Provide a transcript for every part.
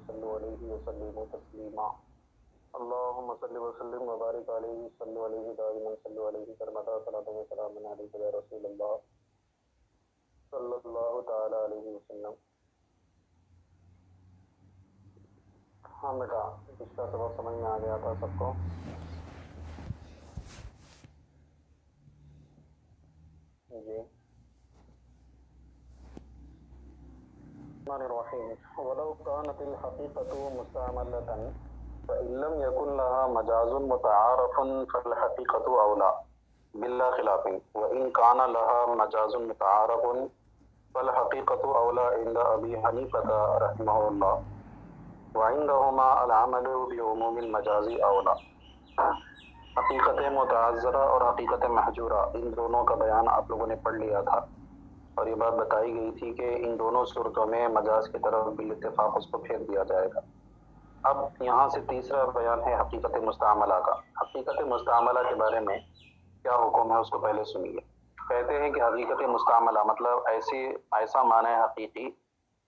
صلوا علیہ وسلموا تسلیما اللهم صل وسلم وبارك عليه صلوا عليه دائما صلوا عليه سرمدا صلاة وسلام عليك يا رسول الله صلی اللہ تعالی علیہ وسلم. ہاں بیٹا پچھلا سبق سمجھ میں آ گیا تھا سب کو؟ جی الرحمن الرحیم ولو كانت الحقيقة مستعملة فإن لم يكن لها مجاز متعارف فالحقيقة أولى بلا خلاف وإن كان لها مجاز متعارف فالحقيقة أولى عند أبي حنيفة رحمه الله وعندهما العمل بعموم المجاز أولى. حقیقت متعذرہ اور حقیقت محجورہ ان دونوں کا بیان آپ لوگوں نے پڑھ لیا تھا اور یہ بات بتائی گئی تھی کہ ان دونوں صورتوں میں مجاز کی طرف بالاتفاق اس کو پھیر دیا جائے گا. اب یہاں سے تیسرا بیان ہے حقیقت مستعملہ کا. حقیقت مستعملہ کے بارے میں کیا حکم ہے اس کو پہلے سنیے. کہتے ہیں کہ حقیقت مستعملہ مطلب ایسا معنی حقیقی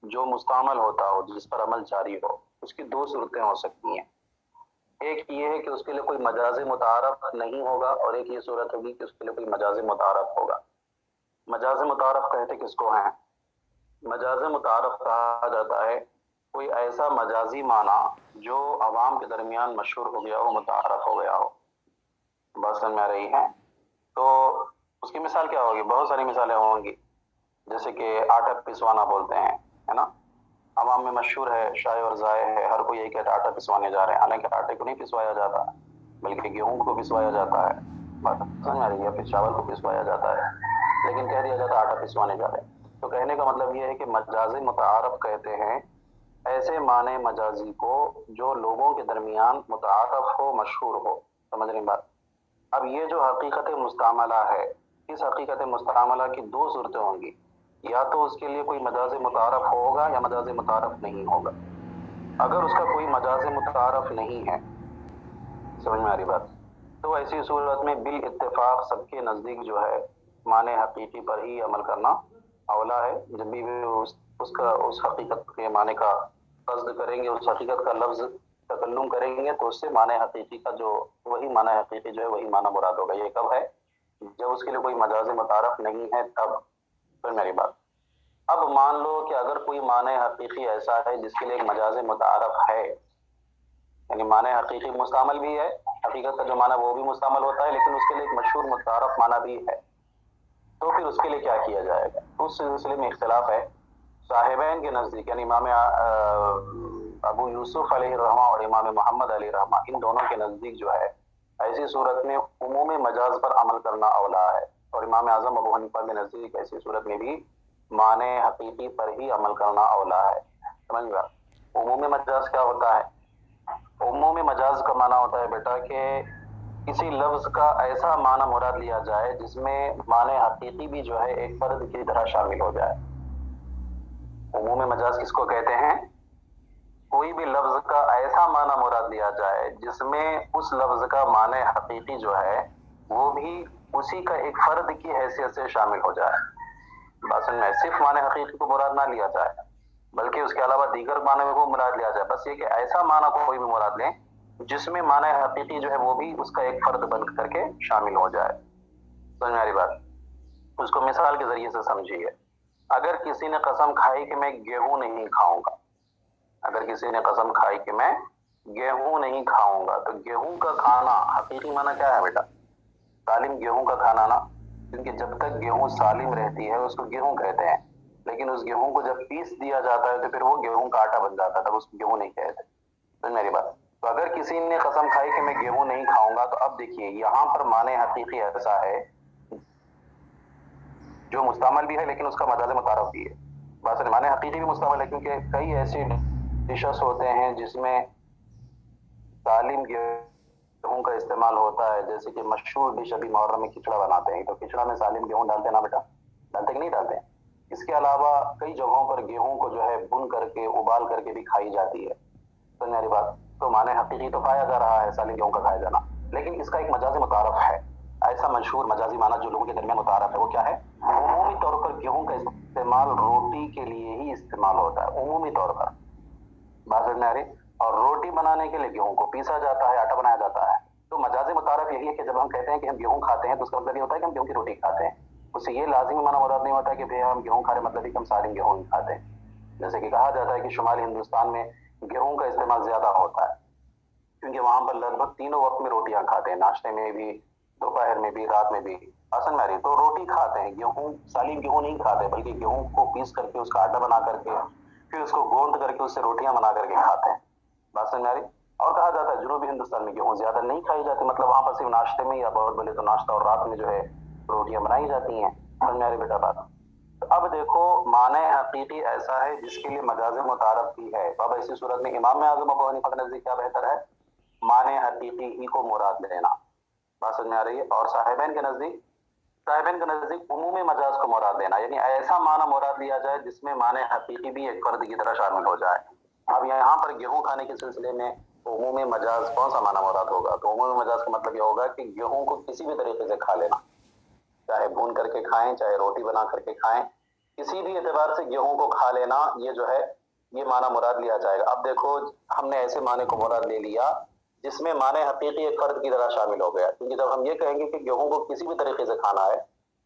جو مستعمل ہوتا ہو، جس پر عمل جاری ہو. اس کی دو صورتیں ہو سکتی ہیں. ایک یہ ہے کہ اس کے لیے کوئی مجاز متعارف نہیں ہوگا اور ایک یہ صورت ہوگی کہ اس کے لیے کوئی مجاز متعارف ہوگا. مجاز متعارف کہتے کس کو ہیں؟ مجاز متعارف کہا جاتا ہے کوئی ایسا مجازی معنی جو عوام کے درمیان مشہور ہو گیا ہو، متعارف ہو گیا ہو. بات سمجھ میں آ رہی ہے؟ تو اس کی مثال کیا ہوگی؟ بہت ساری مثالیں ہوں گی. جیسے کہ آٹا پسوانا بولتے ہیں، ہے نا، عوام میں مشہور ہے، شائع اور ذائع ہے. ہر کوئی یہی کہتا ہے آٹا پسوانے جا رہے ہیں، حالانکہ آٹے کو نہیں پسوایا جاتا بلکہ گیہوں کو پسوایا جاتا ہے. بات سمجھ میں آ رہی ہے؟ پھر چاول کو پسوایا جاتا ہے لیکن کہہ دیا جاتا ہے آٹا پسوانے جا رہے ہیں. تو کہنے کا مطلب یہ ہے کہ مجاز متعارف کہتے ہیں ایسے معنی مجازی کو جو لوگوں کے درمیان متعارف ہو، مشہور ہو. سمجھ رہی بات؟ اب یہ جو حقیقت مستعملہ ہے، اس حقیقت مستعملہ کی دو صورتیں ہوں گی. یا تو اس کے لیے کوئی مجاز متعارف ہوگا یا مجاز متعارف نہیں ہوگا. اگر اس کا کوئی مجاز متعارف نہیں ہے، سمجھ میں آ رہی بات، تو ایسی صورت میں بالاتفاق سب کے نزدیک جو ہے معنی حقیقی پر ہی عمل کرنا اولا ہے. جب بھی اس حقیقت کے معنی کا قصد کریں گے، اس حقیقت کا لفظ تکلم کریں گے تو اس سے معنی حقیقی کا جو وہی معنی حقیقی جو ہے وہی معنی مراد ہوگا. یہ کب ہے؟ جب اس کے لیے کوئی مجاز متعارف نہیں ہے تب. تو میری بات، اب مان لو کہ اگر کوئی معنی حقیقی ایسا ہے جس کے لیے ایک مجاز متعارف ہے، یعنی معنی حقیقی مستعمل بھی ہے، حقیقت کا جو معنی وہ بھی مستعمل ہوتا ہے، لیکن اس کے لیے ایک مشہور متعارف معنی بھی ہے، تو پھر اس کے لیے کیا کیا جائے گا؟ اس سلسلے میں اختلاف ہے. صاحبین کے نزدیک یعنی امام ابو یوسف علیہ الرحمہ اور امام محمد علیہ الرحمہ، ان دونوں کے نزدیک جو ہے ایسی صورت میں عموم مجاز پر عمل کرنا اولا ہے. اور امام اعظم ابو حنیفہ کے نزدیک ایسی صورت میں بھی معنی حقیقی پر ہی عمل کرنا اولا ہے. سمجھ گیا؟ عموم مجاز کیا ہوتا ہے؟ عموم مجاز کا معنی ہوتا ہے بیٹا کہ کسی لفظ کا ایسا معنی مراد لیا جائے جس میں معنی حقیقی بھی جو ہے ایک فرد کی طرح شامل ہو جائے. عموم مجاز کس کو کہتے ہیں؟ کوئی بھی لفظ کا ایسا معنی مراد لیا جائے جس میں اس لفظ کا معنی حقیقی جو ہے وہ بھی اسی کا ایک فرد کی حیثیت سے شامل ہو جائے. بات میں صرف معنی حقیقی کو مراد نہ لیا جائے بلکہ اس کے علاوہ دیگر معنی میں وہ مراد لیا جائے. بس یہ کہ ایسا معنی کو کوئی بھی مراد لیں جس میں معنی حقیقی جو ہے وہ بھی اس کا ایک فرد بن کر کے شامل ہو جائے. سمجھ میں آ رہی بات؟ اس کو مثال کے ذریعے سے سمجھیے. اگر کسی نے قسم کھائی کہ میں گیہوں نہیں کھاؤں گا، اگر کسی نے قسم کھائی کہ میں گیہوں نہیں کھاؤں گا، تو گیہوں کا کھانا حقیقی معنی کیا ہے بیٹا؟ سالم گیہوں کا کھانا نا، کیونکہ جب تک گیہوں سالم رہتی ہے اس کو گیہوں کہتے ہیں، لیکن اس گیہوں کو جب پیس دیا جاتا ہے تو پھر وہ گیہوں کا آٹا بن جاتا ہے، تب اس کو گیہوں نہیں کہتے. سمجھ میری بات؟ تو اگر کسی نے قسم کھائی کہ میں گیہوں نہیں کھاؤں گا، تو اب دیکھیے یہاں پر معنی حقیقی ایسا ہے جو مستعمل بھی ہے لیکن اس کا مجاز متعارف بھی ہے. بات معنی حقیقی بھی مستعمل ہے کیونکہ کئی ایسی ڈشز ہوتے ہیں جس میں سالم گیہوں کا استعمال ہوتا ہے. جیسے کہ مشہور ڈش ابھی محرم میں کھچڑا بناتے ہیں، تو کھچڑا میں سالم گیہوں ڈالتے ہیں نا بیٹا؟ ڈالتے کہ نہیں ڈالتے ہیں؟ اس کے علاوہ کئی جگہوں پر گیہوں کو جو ہے بھون کر کے ابال کر کے بھی کھائی جاتی ہے. تو میری بات، تو معنی حقیقی تو پایا جا رہا ہے سالم گیہوں کا کھایا جانا، لیکن اس کا ایک مجاز متعارف ہے. ایسا مشہور مجازی معنی جو لوگوں کے درمیان متعارف ہے وہ کیا ہے؟ عمومی طور پر گیہوں کا استعمال روٹی کے لیے ہی استعمال ہوتا ہے، عمومی طور پر. بات میں آ رہی, اور روٹی بنانے کے لیے گیہوں کو پیسا جاتا ہے, آٹا بنایا جاتا ہے. تو مجاز متعارف یہی ہے کہ جب ہم کہتے ہیں کہ ہم گیہوں کھاتے ہیں تو اس کا مطلب یہ ہوتا ہے کہ ہم گیہوں کی روٹی کھاتے ہیں. اس سے یہ لازمی معنی مراد نہیں ہوتا کہ بھئی ہم گیہوں کھا رہے مطلب ہے کہ ہم سالم گیہوں ہی کھاتے ہیں. جیسے کہ کہا جاتا ہے کہ شمالی ہندوستان میں گیہوں کا استعمال زیادہ ہوتا ہے کیونکہ وہاں پر لگ بھگ تینوں وقت میں روٹیاں کھاتے ہیں, ناشتے میں بھی, دوپہر میں بھی, رات میں بھی. آسن میں تو روٹی کھاتے ہیں, گیہوں سالم گیہوں نہیں کھاتے بلکہ گیہوں کو پیس کر کے اس کا آٹا بنا کر کے پھر اس کو گوندھ کر کے اس سے روٹیاں بنا کر کے کھاتے ہیں. بات سمجھ میں آ رہی. اور کہا جاتا ہے جنوبی ہندوستان میں گیہوں زیادہ نہیں کھائی جاتی, مطلب وہاں پر صرف ناشتے میں یا بہت بولے تو ناشتہ اور رات میں جو ہے روٹیاں بنائی جاتی ہیں. سمجھ میں آ رہی بیٹا بات. اب دیکھو معنی حقیقی ایسا ہے جس کے لیے مجاز متعارف بھی ہے. تو اب ایسی صورت میں امام اعظم ابو حنیفہ کے نزدیک کیا بہتر ہے؟ معنی حقیقی ہی کو مراد لینا. بات سمجھ میں آ رہی ہے. اور صاحبین کے نزدیک عموم مجاز کو مراد دینا, یعنی ایسا معنی مراد لیا جائے جس میں معنی حقیقی بھی ایک فرد کی طرح شامل ہو جائے. اب یہاں پر گیہوں کھانے کے سلسلے میں عموم مجاز کون سا معنی مراد ہوگا؟ تو عموم مجاز کا مطلب یہ ہوگا کہ گیہوں کو کسی بھی طریقے سے کھا لینا, چاہے بھون کر کے کھائیں, چاہے روٹی بنا کر کے کھائیں, کسی بھی اعتبار سے گیہوں کو کھا لینا, یہ جو ہے یہ معنی مراد لیا جائے گا. اب دیکھو ہم نے ایسے معنی کو مراد لے لیا جس میں معنی حقیقی ایک فرد کی طرح شامل ہو گیا, کیونکہ جب ہم یہ کہیں گے کہ گیہوں کو کسی بھی طریقے سے کھانا ہے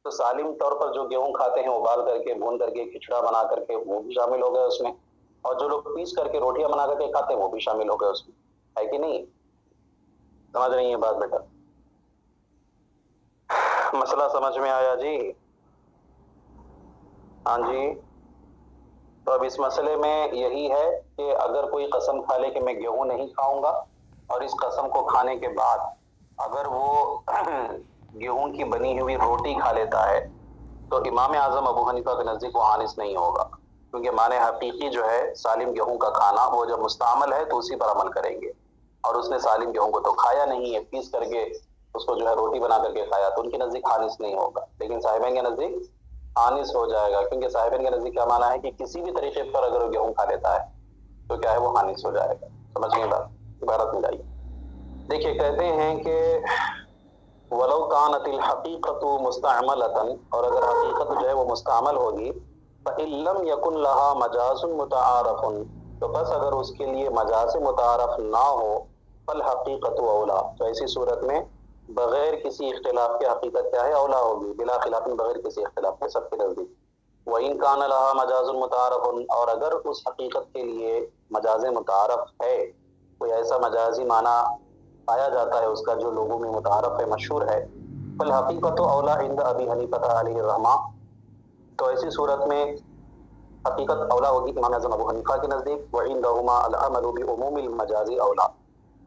تو سالم طور پر جو گیہوں کھاتے ہیں ابال کر کے, بھون کر کے, کھچڑا بنا کر کے, وہ بھی شامل ہو گئے اس میں, اور جو لوگ پیس کر کے روٹیاں بنا کر کے کھاتے ہیں وہ بھی شامل ہو گئے اس میں, ہے کہ نہیں؟ سمجھ رہی ہیں بات بیٹا؟ مسئلہ سمجھ میں آیا جی؟ ہاں جی. تو اب اس مسئلے میں یہی ہے کہ اگر کوئی قسم کھا لے کہ میں گیہوں نہیں کھاؤں گا, اور اس قسم کو کھانے کے بعد اگر وہ گیہوں کی بنی ہوئی روٹی کھا لیتا ہے تو امام اعظم ابو حنیفہ کے نزدیک وہ حانث نہیں ہوگا, کیونکہ معنی حقیقی جو ہے سالم گیہوں کا کھانا, وہ جب مستعمل ہے تو اسی پر عمل کریں گے, اور اس نے سالم گیہوں کو تو کھایا نہیں ہے, پیس کر کے اس کو جو ہے روٹی بنا کر کے کھایا, تو ان کے نزدیک حانث نہیں ہوگا. لیکن صاحبین کے نزدیک حانث ہو جائے گا, کیونکہ صاحبین کے نزدیک کیا مانا ہے کہ کسی بھی طریقے پر اگر وہ گیہوں کھا لیتا ہے تو کیا ہے وہ حانث ہو جائے گا. سمجھ گئے بات؟ عبارت میں جائیے. دیکھیے کہتے ہیں کہ ولو کانت الحقیقت مستعملۃ, اور اگر حقیقت جو ہے وہ مستعمل ہوگی, فإن لم يكن لها مجاز متعارف, تو بس اگر اس کے لیے مجاز متعارف نہ ہو, فالحقیقت اولا, تو ایسی صورت میں بغیر کسی اختلاف کے حقیقت کیا ہے؟ اولا ہوگی, بلا خلاف, بغیر کسی اختلاف کے سب کے نزدیک. وَإِن كَانَ لَهَا مَجَازٌ مُتَعَارَفٌ, اور اگر اس حقیقت کے لیے مجاز متعارف ہے, کوئی ایسا مجازی معنی پایا جاتا ہے اس کا جو لوگوں میں متعارف ہے, مشہور ہے, فالحقیقت اولا عند ابی حنیفہ علیہ الرحمہ, تو ایسی صورت میں حقیقت اولا ہوگی امام اعظم ابو حنیفہ کے نزدیک. وعندہما العمل بعموم المجاز اولا,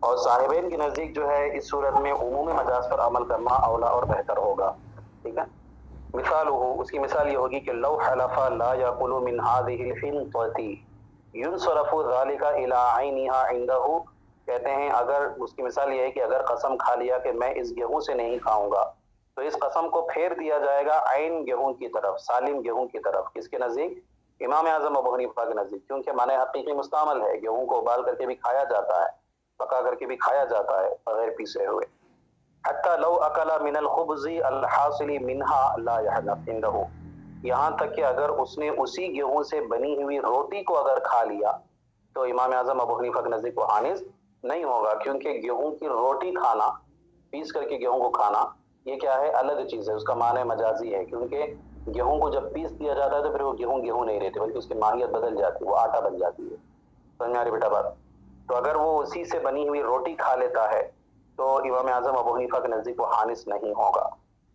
اور صاحبین کے نزدیک جو ہے اس صورت میں عموم مجاز پر عمل کرنا اولا اور بہتر ہوگا. ٹھیک ہے. مثال ہو, اس کی مثال یہ ہوگی کہ لو حلف لا یاکل من هذه الحنطة ينصرف ذلك الى عینها عنده, کہتے ہیں اگر اس کی مثال یہ ہے کہ اگر قسم کھا لیا کہ میں اس گیہوں سے نہیں کھاؤں گا, تو اس قسم کو پھیر دیا جائے گا عین گیہوں کی طرف, سالم گیہوں کی طرف. کس کے نزدیک؟ امام اعظم ابو حنیفہ کے نزدیک, کیونکہ معنی حقیقی مستعمل ہے, گیہوں کو ابال کر کے بھی کھایا جاتا ہے, پکا کر کے بھی کھایا جاتا ہے بغیر پیسے ہوئے. حتی لو اکل من الخبز الحاصل منها لا يحنث عنده, یہاں تک کہ اگر اس نے اسی گیہوں سے بنی ہوئی روٹی کو اگر کھا لیا تو امام اعظم ابو حنیفہ کے نزدیک وہ حانث نہیں ہوگا, کیونکہ گیہوں کی روٹی کھانا, پیس کر کے گیہوں کو کھانا, یہ کیا ہے؟ الگ چیز ہے, اس کا معنی مجازی ہے, کیونکہ گیہوں کو جب پیس دیا جاتا ہے تو پھر وہ گیہوں نہیں رہتے, بلکہ اس کی ماہیت بدل جاتی ہے, وہ آٹا بن جاتی ہے. سمجھ میں آ رہی بیٹا بات؟ تو اگر وہ اسی سے بنی ہوئی روٹی کھا لیتا ہے تو امام اعظم ابو حنیفہ کے نزدیک وہ حانث نہیں ہوگا.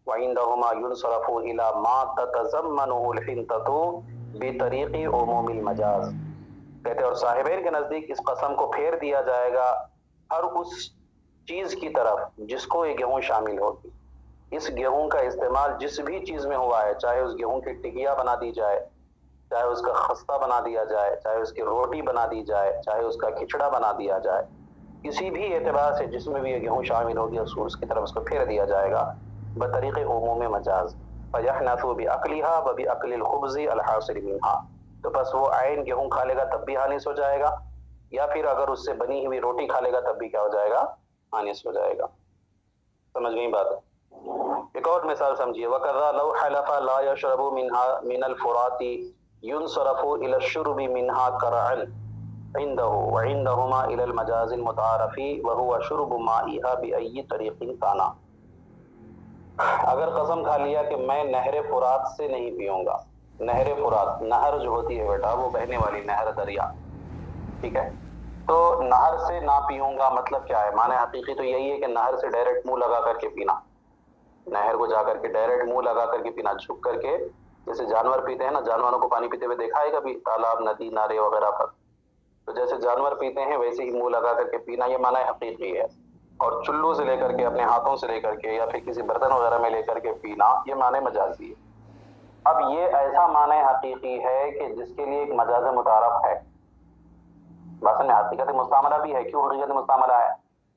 وعندهما ينصرف الى ما تتضمنه الحنطة بطریق عموم المجاز, کہتے اور صاحبین کے نزدیک اس قسم کو پھیر دیا جائے گا ہر اس چیز کی طرف جس کو یہ گیہوں شامل ہوگی. اس گیہوں کا استعمال جس بھی چیز میں ہوا ہے, چاہے اس گیہوں کی ٹکیا بنا دی جائے, چاہے اس کا خستہ بنا دیا جائے, چاہے اس کی روٹی بنا دی جائے, چاہے اس کا کھچڑا بنا دیا جائے, کسی بھی اعتبار سے جس میں بھی یہ گیہوں شامل ہوگی اس کی طرف اس کو پھیر دیا جائے گا بطریق عموم مجاز. فَيَحْنَثُ بِعَقْلِهَا وَبِعَقْلِ الْخُبْزِ الْحَاصِلِ مِنْهَا, تو بس وہ عین گیہوں کھا لے گا تب بھی حانث ہو جائے گا, یا پھر اگر اس سے بنی ہوئی روٹی کھا لے گا تب بھی کیا ہو جائے گا؟ حانث ہو جائے گا. سمجھ گئی بات ہے؟ ایک اور مثال سمجھیے. وَكَذَا لَوْ حَلَفَ لَا يَشْرَبُ مِنْ الْفُرَاتِ يُنْصَرَفُ إِلَى الشُّرْبِ مِنْهَا كَرْعًا, عنده وعندهما إلى المجاز المتعارف وهو شرب مائها بأي طريق كان. اگر قسم کھا لیا کہ میں نہر فرات سے نہیں پیوں گا. نہر فرات، نہر جو ہوتی ہے بیٹا وہ بہنے والی نہر، دریا، ٹھیک ہے. تو نہر سے نہ پیوں گا مطلب کیا ہے؟ معنی حقیقی تو یہی ہے کہ نہر سے ڈائریکٹ منہ لگا کر کے پینا، نہر کو جا کر کے ڈائریکٹ منہ لگا کر کے پینا، جھک کر کے، جیسے جانور پیتے ہیں نا، جانوروں کو پانی پیتے ہوئے دیکھا ہے کبھی تالاب، ندی، نالے وغیرہ پر؟ تو جیسے جانور پیتے ہیں ویسے ہی منہ لگا کر کے پینا، یہ معنی حقیقی ہے. اور چلو سے لے کر کے، اپنے ہاتھوں سے لے کر کے، یا پھر کسی برتن وغیرہ میں لے کر کے پینا، یہ معنی مجازی ہے. اب یہ ایسا معنی حقیقی ہے کہ جس کے لیے ایک مجاز متعارف ہے. بات میں حقیقت مستعملہ بھی ہے. کیوں حقیقت مستعملہ ہے؟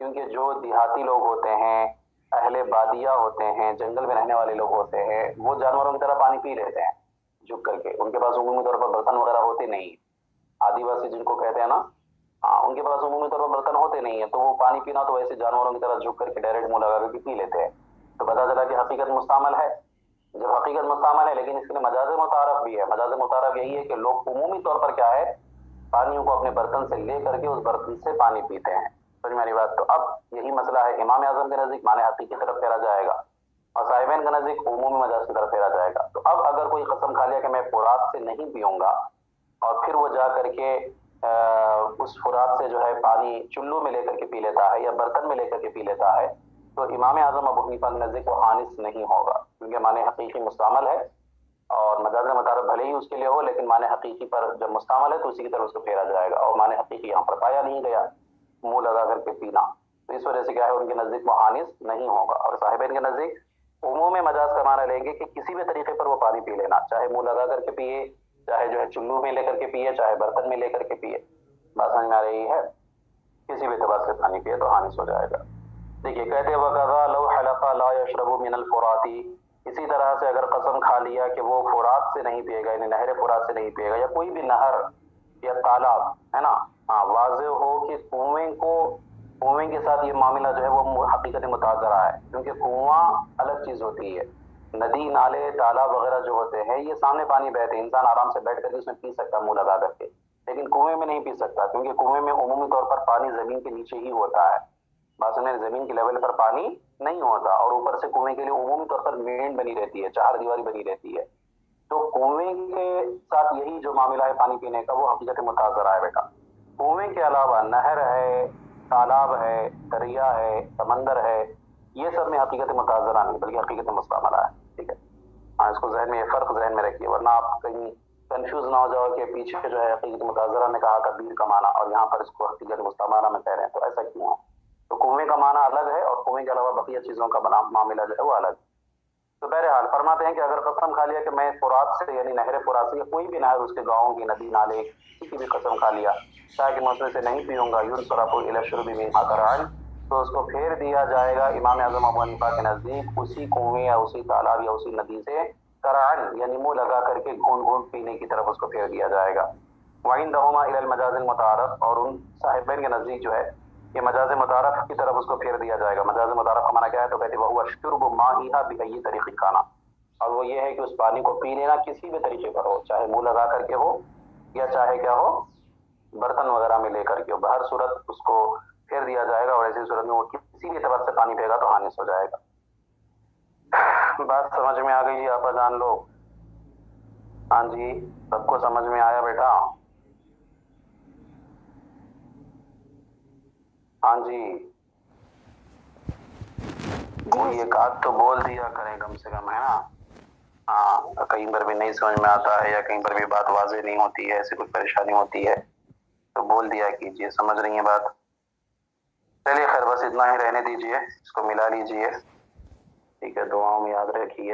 کیونکہ جو دیہاتی لوگ ہوتے ہیں، اہل بادیہ ہوتے ہیں، جنگل میں رہنے والے لوگ ہوتے ہیں، وہ جانوروں کی طرح پانی پی لیتے ہیں جھک کر کے. ان کے پاس عمومی طور پر برتن وغیرہ ہوتے نہیں. آدیواسی جن کو کہتے ہیں نا، ان کے پاس عمومی طور پر برتن ہوتے نہیں ہیں، تو وہ پانی پینا تو ایسے جانوروں کی طرح جھک کر کے ڈائریکٹ منہ لگا کر کے پی لیتے ہیں. تو پتا چلا کہ حقیقت مستعمل ہے. جب حقیقت مستعمل ہے لیکن اس کے لیے مجاز متعارف بھی ہے. مجاز متعارف یہی ہے کہ لوگ عمومی طور پر کیا ہے، پانیوں کو اپنے برتن سے لے کر کے اس برتن سے پانی پیتے ہیں. سمجھ میری بات؟ تو اب یہی مسئلہ ہے. امام اعظم کے نزدیک معنی حقیقی کی طرف پھیرا جائے گا اور صاحبین کے نزدیک عمومی مجاز کی طرف پھیرا جائے گا. تو اب اگر کوئی قسم کھا لیا کہ میں فرات سے نہیں پیوں گا، اور پھر وہ جا کر کے اس فرات سے جو ہے پانی چلو میں لے کر کے پی لیتا ہے یا برتن میں لے کر کے پی لیتا ہے، تو امام اعظم ابو حنیفہ کے نزدیک وہ حانث نہیں ہوگا، کیونکہ معنی حقیقی مستعمل ہے. اور مجاز متعارف بھلے ہی اس کے لیے ہو، لیکن معنی حقیقی پر جب مستعمل ہے تو اسی کی طرف اس کو پھیرا جائے گا. اور معنی حقیقی یہاں پر پایا نہیں گیا، منہ لگا کر کے پینا، تو اس وجہ سے کیا ہے، ان کے نزدیک وہ حانث نہیں ہوگا. اور صاحبین کے نزدیک عموم مجاز کا معنی لیں گے کہ کسی بھی طریقے پر وہ پانی پی لینا، چاہے منہ لگا کر کے پیے، چاہے جو ہے چلو میں لے کر کے پیے، چاہے برتن میں لے کر کے پیے. بات سمجھ میں آ رہی ہے؟ کسی بھی اعتبار سے پانی پیے تو حانث ہو جائے گا. دیکھیے کہتے وَقَضَا لَوْ حَلَفَ لَا يَشْرَبُ مِنَ الْفُرَاتِ. اسی طرح سے اگر قسم کھا لیا کہ وہ فرات سے نہیں پیے گا، یعنی نہر فرات سے نہیں پیے گا، یا کوئی بھی نہر یا تالاب ہے نا، واضح ہو کہ کنویں کے ساتھ یہ معاملہ جو ہے وہ حقیقت متعذرہ ہے. کیونکہ کنواں الگ چیز ہوتی ہے، ندی، نالے، تالاب وغیرہ جو ہوتے ہیں یہ سامنے پانی بہتے ہیں، انسان آرام سے بیٹھ کر کے اس میں پی سکتا منہ لگا کر کے. لیکن کنویں میں نہیں پی سکتا، کیونکہ کنویں میں عمومی طور پر پانی زمین کے نیچے ہی ہوتا ہے. بات میں زمین کے لیول پر پانی نہیں ہوتا، اور اوپر سے کنویں کے لیے عمومی طور پر مین بنی رہتی ہے، چہار دیواری بنی رہتی ہے. تو کنویں کے ساتھ یہی جو معاملہ ہے پانی پینے کا وہ حقیقت متعذرہ ہے بیٹا. کنویں کے علاوہ نہر ہے، تالاب ہے، دریا ہے، سمندر ہے، یہ سب میں حقیقت متعذرہ نہیں بلکہ حقیقت مستعملہ ہے. ٹھیک ہے، اس کو ذہن میں، یہ فرق ذہن میں رکھیے، ورنہ آپ کہیں کنفیوز نہ ہو جاؤ کہ پیچھے جو ہے حقیقت متعذرہ میں کہا کبیر کا معنی اور یہاں پر اس کو حقیقت مستعملہ میں کہہ رہے ہیں، تو ایسا کیوں ہے؟ تو کنویں کا معنی الگ ہے اور کنویں کے علاوہ بقیہ چیزوں کا معاملہ جو ہے وہ الگ. تو بہرحال فرماتے ہیں کہ اگر قسم کھا لیا کہ میں فرات سے، یعنی نہر فرات سے، یا کوئی بھی نہر اس کے گاؤں کی، ندی، نالے، کسی کی بھی قسم کھا لیا تاکہ میں اس میں سے نہیں پیوں گا، ینصرف الی الشرب منها قرعا، تو اس کو پھیر دیا جائے گا امام اعظم ابو حنیفہ کے نزدیک اسی کنویں یا اسی تالاب یا اسی ندی سے قرعا، یعنی منہ لگا کر کے گھونٹ گھونٹ پینے کی طرف اس کو پھیر دیا جائے گا. وعندهما الى المجاز المتعارف، اور ان صاحبین کے نزدیک جو ہے یہ مجاز متعارف کی طرف اس کو پھیر دیا جائے گا. مجاز متعارف کا معنی کیا ہے؟ تو کہتے ہیں وہ شرب مائها بأي طریق کان، اور وہ یہ ہے کہ اس پانی کو پی لینا کسی بھی طریقے پر ہو، چاہے منہ لگا کر کے ہو یا چاہے کیا ہو، برتن وغیرہ میں لے کر کے ہو، بہر صورت اس کو پھیر دیا جائے گا. اور ایسی صورت میں وہ کسی بھی اعتبار سے پانی پے گا تو حانث ہو جائے گا. بات سمجھ میں آ گئی جی آپا جان لوگ؟ ہاں جی، سب کو سمجھ میں آیا بیٹا؟ ہاں جی، کوئی ایک آدھ تو بول دیا کریں کم سے کم، ہے نا؟ ہاں، کہیں پر بھی نہیں سمجھ میں آتا ہے یا کہیں پر بھی بات واضح نہیں ہوتی ہے، ایسی کوئی پریشانی ہوتی ہے تو بول دیا کیجیے. سمجھ رہی ہیں بات؟ چلیے خیر، بس اتنا ہی رہنے دیجیے، اس کو ملا لیجیے. ٹھیک ہے، دعاؤں میں یاد رکھیے.